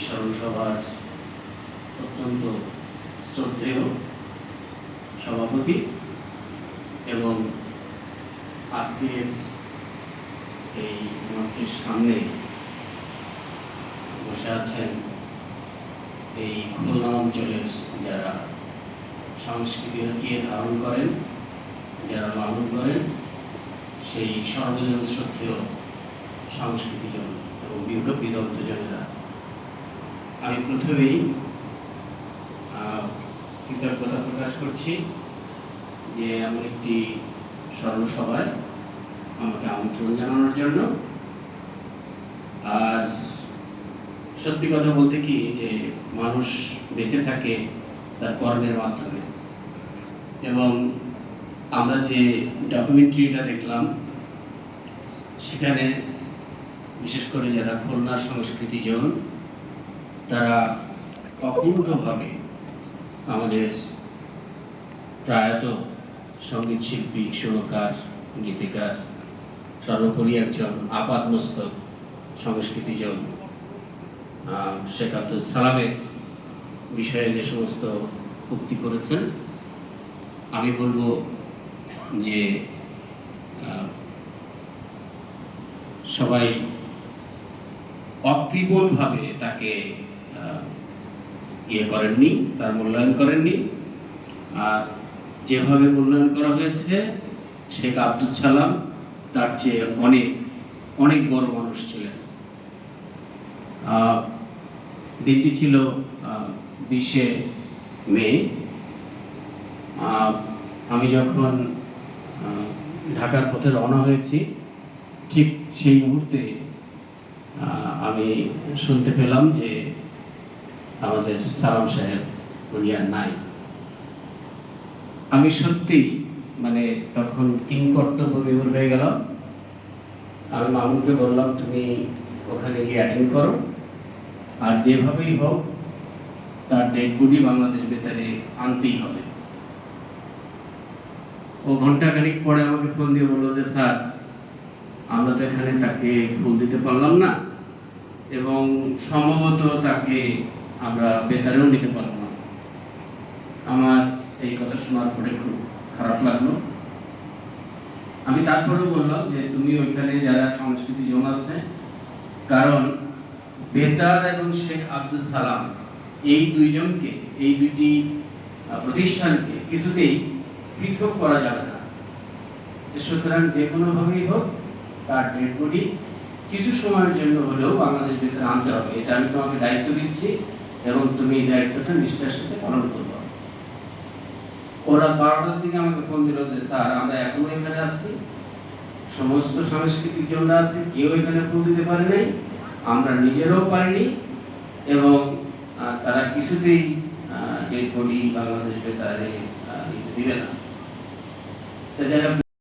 স্মরণ সভার অত্যন্ত শ্রদ্ধেয় সভাপতি এবং আজকের এই মঞ্চের সামনে বসে আছেন এই খুলনা অঞ্চলের যারা সংস্কৃতিকে ধারণ করেন, যারা লালন করেন, সেই সর্বজন শ্রদ্ধেয় সংস্কৃতিজন এবং বিদগ্ধজনেরা, আমি প্রথমেই কৃতজ্ঞতা প্রকাশ করছি যে এমন একটি স্মরণ সভায় আমাকে আমন্ত্রণ জানানোর জন্য। আর সত্যি কথা বলতে কি যে মানুষ বেঁচে থাকে তার কর্মের মাধ্যমে, এবং আমরা যে ডকুমেন্টারিটা দেখলাম সেখানে বিশেষ করে যারা খুলনার সংস্কৃতিজন তারা অকুণ্ঠভাবে আমাদের প্রয়াত সঙ্গীত শিল্পী, সুরকার, গীতিকার, সর্বোপরি একজন আপাতমস্তক সংস্কৃতিজন শেখ আব্দুল সালামের বিষয়ে যে সমস্ত উক্তি করেছেন, আমি বলবো যে সবাই অকৃপণভাবে তাকে করেননি, তার মূল্যায়ন করেননি। আর যেভাবে মূল্যায়ন করা হয়েছে, শেখ আব্দুল সালাম তার চেয়ে অনেক অনেক বড় মানুষ ছিলেন। দিনটি ছিল 20শে মে। আমি যখন ঢাকার পথে রওনা হয়েছি, ঠিক সেই মুহূর্তে আমি শুনতে পেলাম যে আমাদের সালাম সাহেব উনি আর নাই। আমি সত্যি মানে তখন কিংকর্তব্য বিমূঢ় হয়ে গেলাম। আমি মামুনকে বললাম, তুমি ওখানে গিয়ে অ্যাটেন্ড করো, আর যেভাবেই হোক তার ডেড বডি বাংলাদেশ বেতারে আনতেই হবে। ও ঘন্টাখানিক পরে আমাকে ফোন দিয়ে বললো যে স্যার, আমরা তো এখানে তাকে ফুল দিতে পারলাম না, এবং সম্ভবত তাকে আমরা বেতারেও নিতে পারবো না। আমার এই কথা শোনার পরে খুব খারাপ লাগলো। আমি তারপরেও বললাম যে তুমি ওইখানে যারা সংস্কৃতি জন আছে, কারণ বেতার এবং শেখ আব্দুল সালাম এই দুইজনকে, এই দুইটি প্রতিষ্ঠানকে কিছুতেই পৃথক করা যাবে না। সুতরাং যে কোনোভাবেই হোক তার ডেড বডি কিছু সময়ের জন্য হলেও বাংলাদেশ বেতারে আনতে হবে। এটা আমি তোমাকে দায়িত্ব দিচ্ছি এবং তুমি এই দায়িত্বটা নিষ্ঠার সাথে পালন করবে। ওরা 12টার দিকে আমাকে ফোন দিল যে স্যার, আমরা এখনো এখানে আছি, সমস্ত সাংস্কৃতিক জনরা আছে, কেউ এখানে ফুল দিতে পারে নাই, আমরা নিজেরাও পারিনি, এবং তারা কিছুতেই ডেড বডি বাংলাদেশ বেতারে দিবে না।